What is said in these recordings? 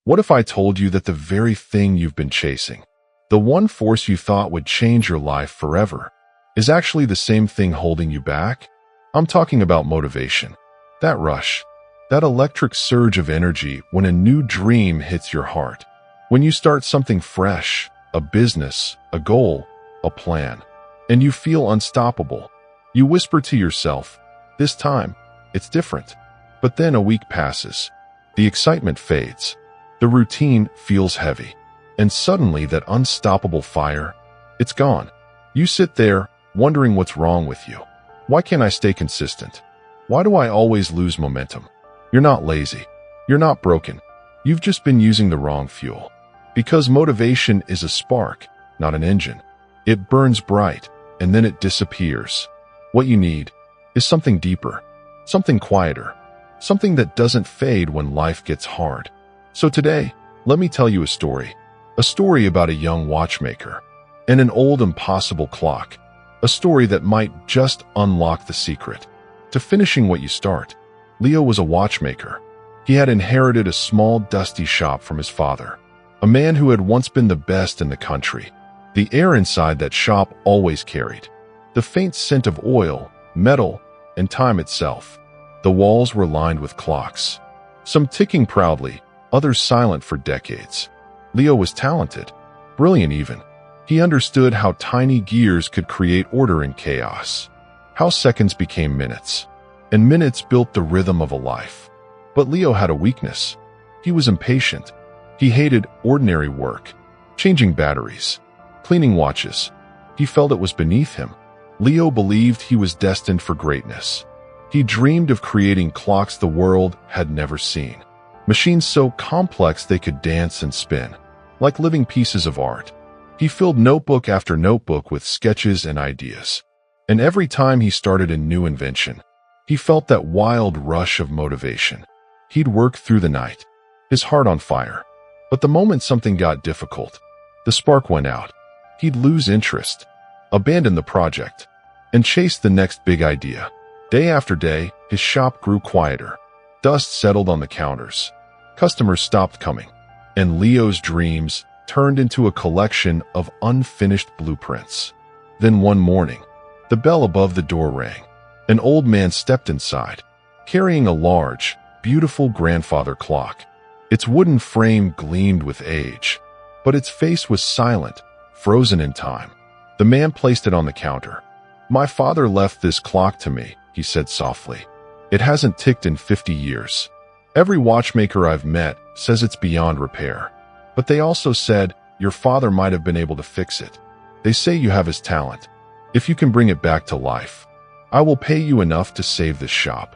What if I told you that the very thing you've been chasing, the one force you thought would change your life forever, is actually the same thing holding you back? I'm talking about motivation. That rush, that electric surge of energy when a new dream hits your heart. When you start something fresh, a business, a goal, a plan, and you feel unstoppable. You whisper to yourself, this time, it's different. But then a week passes. The excitement fades. The routine feels heavy. And suddenly that unstoppable fire, it's gone. You sit there, wondering what's wrong with you. Why can't I stay consistent? Why do I always lose momentum? You're not lazy. You're not broken. You've just been using the wrong fuel. Because motivation is a spark, not an engine. It burns bright, and then it disappears. What you need is something deeper, something quieter, something that doesn't fade when life gets hard. So today, let me tell you a story about a young watchmaker and an old impossible clock, a story that might just unlock the secret to finishing what you start. Leo was a watchmaker. He had inherited a small, dusty shop from his father, a man who had once been the best in the country. The air inside that shop always carried the faint scent of oil, metal, and time itself. The walls were lined with clocks, some ticking proudly, others silent for decades. Leo was talented, brilliant even. He understood how tiny gears could create order in chaos, how seconds became minutes, and minutes built the rhythm of a life. But Leo had a weakness. He was impatient. He hated ordinary work, changing batteries, cleaning watches. He felt it was beneath him. Leo believed he was destined for greatness. He dreamed of creating clocks the world had never seen. Machines so complex they could dance and spin, like living pieces of art. He filled notebook after notebook with sketches and ideas. And every time he started a new invention, he felt that wild rush of motivation. He'd work through the night, his heart on fire. But the moment something got difficult, the spark went out. He'd lose interest, abandon the project, and chase the next big idea. Day after day, his shop grew quieter. Dust settled on the counters. Customers stopped coming. And Leo's dreams turned into a collection of unfinished blueprints. Then one morning, the bell above the door rang. An old man stepped inside, carrying a large, beautiful grandfather clock. Its wooden frame gleamed with age, but its face was silent, frozen in time. The man placed it on the counter. "My father left this clock to me," he said softly. "It hasn't ticked in 50 years. Every watchmaker I've met says it's beyond repair. But they also said your father might have been able to fix it. They say you have his talent. If you can bring it back to life, I will pay you enough to save this shop."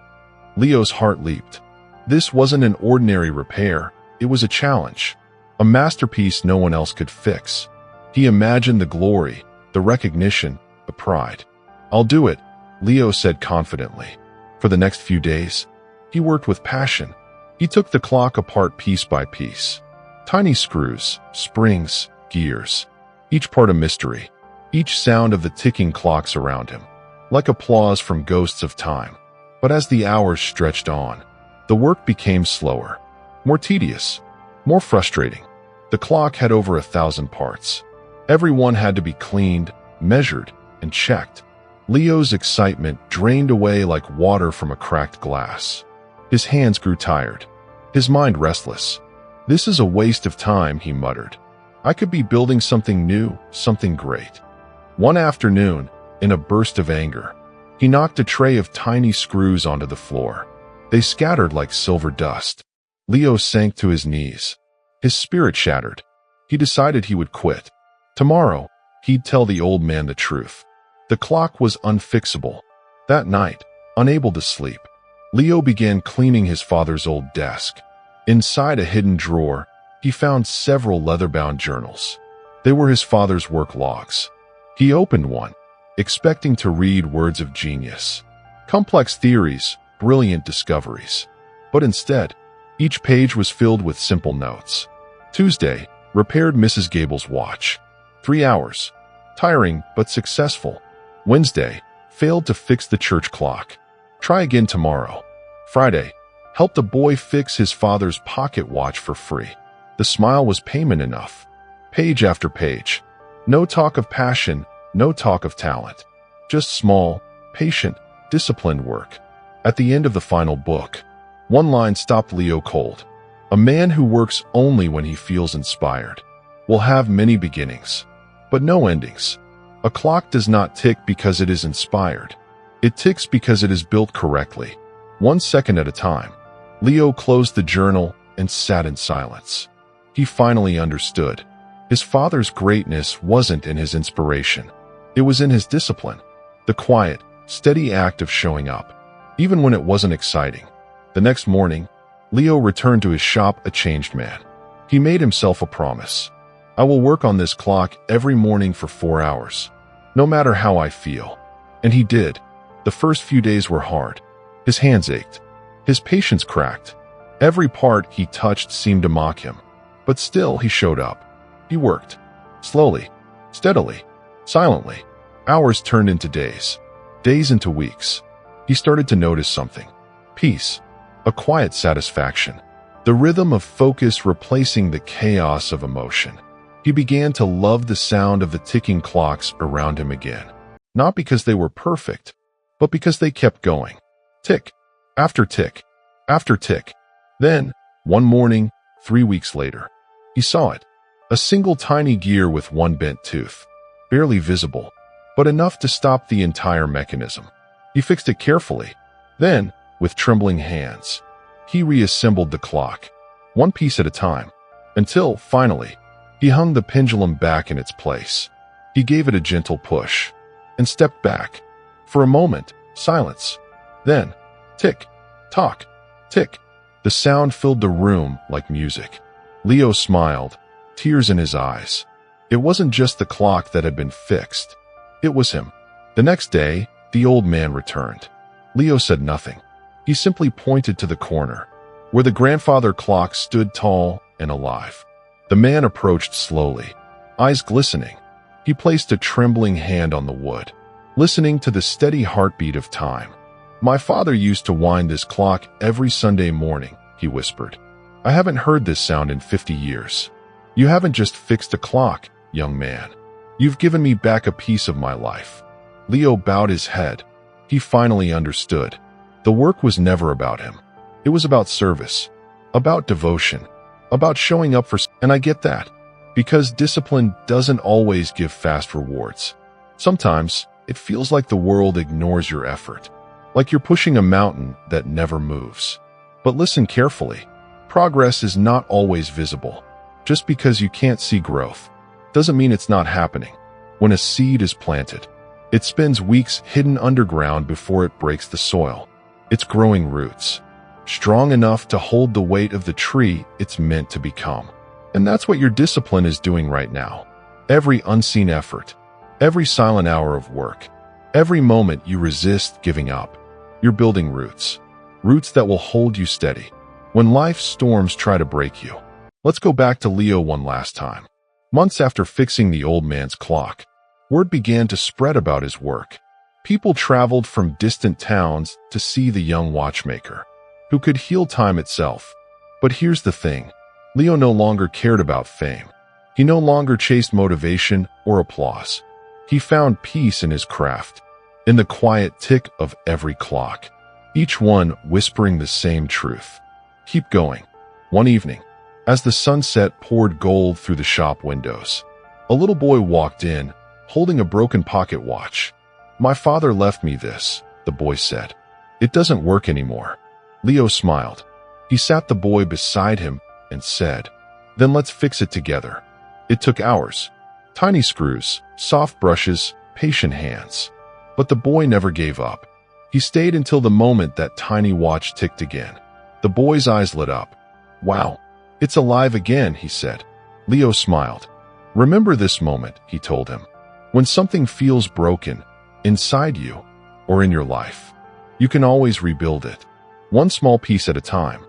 Leo's heart leaped. This wasn't an ordinary repair. It was a challenge, a masterpiece no one else could fix. He imagined the glory, the recognition, the pride. "I'll do it," Leo said confidently. For the next few days, he worked with passion. He took the clock apart piece by piece. Tiny screws, springs, gears. Each part a mystery. Each sound of the ticking clocks around him, like applause from ghosts of time. But as the hours stretched on, the work became slower, more tedious, more frustrating. The clock had over 1,000 parts. Every one had to be cleaned, measured, and checked. Leo's excitement drained away like water from a cracked glass. His hands grew tired, his mind restless. "This is a waste of time," he muttered. "I could be building something new, something great." One afternoon, in a burst of anger, he knocked a tray of tiny screws onto the floor. They scattered like silver dust. Leo sank to his knees. His spirit shattered. He decided he would quit. Tomorrow, he'd tell the old man the truth. The clock was unfixable. That night, unable to sleep, Leo began cleaning his father's old desk. Inside a hidden drawer, he found several leather-bound journals. They were his father's work logs. He opened one, expecting to read words of genius, complex theories, brilliant discoveries. But instead, each page was filled with simple notes. Tuesday, repaired Mrs. Gable's watch. 3 hours. Tiring, but successful. Wednesday, failed to fix the church clock. Try again tomorrow. Friday, helped a boy fix his father's pocket watch for free. The smile was payment enough. Page after page. No talk of passion, no talk of talent. Just small, patient, disciplined work. At the end of the final book, one line stopped Leo cold. A man who works only when he feels inspired will have many beginnings, but no endings. A clock does not tick because it is inspired. It ticks because it is built correctly, 1 second at a time. Leo closed the journal and sat in silence. He finally understood. His father's greatness wasn't in his inspiration. It was in his discipline, the quiet, steady act of showing up, even when it wasn't exciting. The next morning, Leo returned to his shop a changed man. He made himself a promise. I will work on this clock every morning for 4 hours, no matter how I feel. And he did. The first few days were hard. His hands ached. His patience cracked. Every part he touched seemed to mock him. But still he showed up. He worked. Slowly, steadily, silently. Hours turned into days. Days into weeks. He started to notice something. Peace. A quiet satisfaction. The rhythm of focus replacing the chaos of emotion. He began to love the sound of the ticking clocks around him again. Not because they were perfect, but because they kept going. Tick, after tick, after tick. Then, one morning, 3 weeks later, he saw it. A single tiny gear with one bent tooth. Barely visible, but enough to stop the entire mechanism. He fixed it carefully. Then, with trembling hands, he reassembled the clock, one piece at a time, until, finally, he hung the pendulum back in its place. He gave it a gentle push, and stepped back. For a moment, silence. Then, tick, tock, tick. The sound filled the room like music. Leo smiled, tears in his eyes. It wasn't just the clock that had been fixed. It was him. The next day, the old man returned. Leo said nothing. He simply pointed to the corner, where the grandfather clock stood tall and alive. The man approached slowly, eyes glistening. He placed a trembling hand on the wood, listening to the steady heartbeat of time. "My father used to wind this clock every Sunday morning," he whispered. "I haven't heard this sound in 50 years. You haven't just fixed a clock, young man. You've given me back a piece of my life." Leo bowed his head. He finally understood. The work was never about him. It was about service, about devotion, about showing up for... And I get that, because discipline doesn't always give fast rewards. Sometimes, it feels like the world ignores your effort, like you're pushing a mountain that never moves. But listen carefully. Progress is not always visible. Just because you can't see growth doesn't mean it's not happening. When a seed is planted, it spends weeks hidden underground before it breaks the soil. It's growing roots, strong enough to hold the weight of the tree it's meant to become. And that's what your discipline is doing right now. Every unseen effort, every silent hour of work, every moment you resist giving up, you're building roots. Roots that will hold you steady when life's storms try to break you. Let's go back to Leo one last time. Months after fixing the old man's clock, word began to spread about his work. People traveled from distant towns to see the young watchmaker, who could heal time itself. But here's the thing. Leo no longer cared about fame. He no longer chased motivation or applause. He found peace in his craft, in the quiet tick of every clock, each one whispering the same truth. Keep going. One evening, as the sunset poured gold through the shop windows, a little boy walked in, holding a broken pocket watch. "My father left me this," the boy said. "It doesn't work anymore." Leo smiled. He sat the boy beside him and said, "Then let's fix it together." It took hours. Tiny screws, soft brushes, patient hands. But the boy never gave up. He stayed until the moment that tiny watch ticked again. The boy's eyes lit up. "Wow, it's alive again," he said. Leo smiled. "Remember this moment," he told him. "When something feels broken, inside you or in your life, you can always rebuild it, one small piece at a time."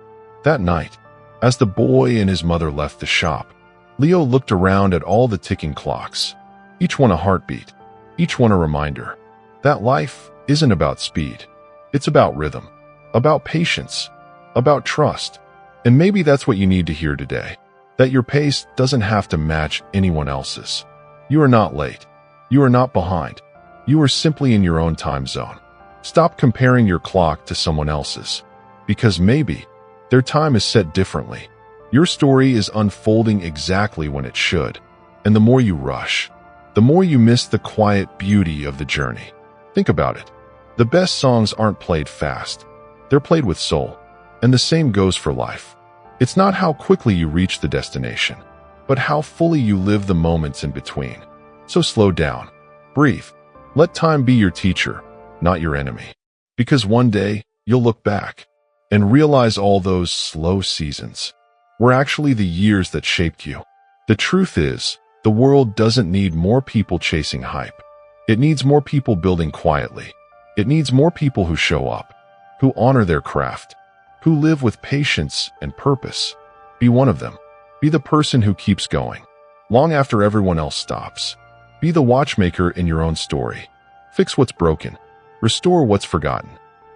That night, as the boy and his mother left the shop, Leo looked around at all the ticking clocks, each one a heartbeat, each one a reminder that life isn't about speed. It's about rhythm, about patience, about trust. And maybe that's what you need to hear today. that your pace doesn't have to match anyone else's. You are not late. You are not behind. You are simply in your own time zone. Stop comparing your clock to someone else's, because maybe their time is set differently. Your story is unfolding exactly when it should, and the more you rush, the more you miss the quiet beauty of the journey. Think about it. The best songs aren't played fast. They're played with soul, and the same goes for life. It's not how quickly you reach the destination, but how fully you live the moments in between. So slow down, breathe, let time be your teacher, not your enemy. Because one day, you'll look back and realize all those slow seasons were actually the years that shaped you. The truth is, the world doesn't need more people chasing hype. It needs more people building quietly. It needs more people who show up, who honor their craft, who live with patience and purpose. Be one of them. Be the person who keeps going, long after everyone else stops. Be the watchmaker in your own story. Fix what's broken. Restore what's forgotten.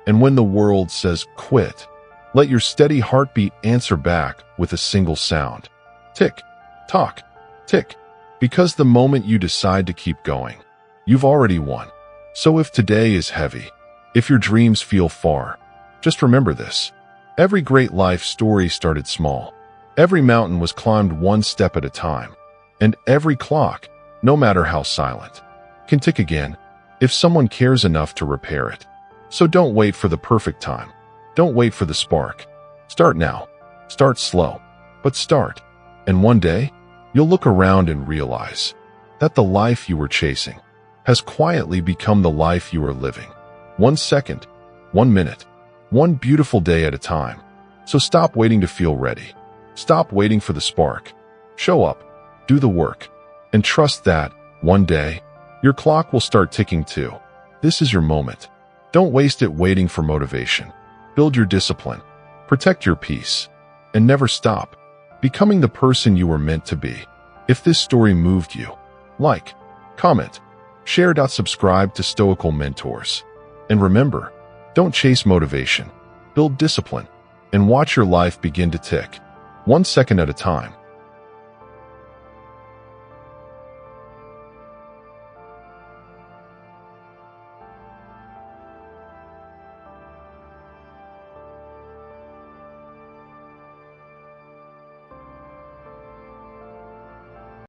And when the world says quit, let your steady heartbeat answer back with a single sound. Tick, tock, tick. Because the moment you decide to keep going, you've already won. So if today is heavy, if your dreams feel far, just remember this. Every great life story started small. Every mountain was climbed one step at a time. And every clock, no matter how silent, can tick again if someone cares enough to repair it. So don't wait for the perfect time. Don't wait for the spark. Start now. Start slow, but start. And one day, you'll look around and realize that the life you were chasing has quietly become the life you are living. 1 second, 1 minute, one beautiful day at a time. So stop waiting to feel ready. Stop waiting for the spark. Show up, do the work, and trust that, one day, your clock will start ticking too. This is your moment. Don't waste it waiting for motivation. Build your discipline, protect your peace, and never stop becoming the person you were meant to be. If this story moved you, like, comment, share. Subscribe to Stoical Mentors. And remember, don't chase motivation, build discipline, and watch your life begin to tick, 1 second at a time.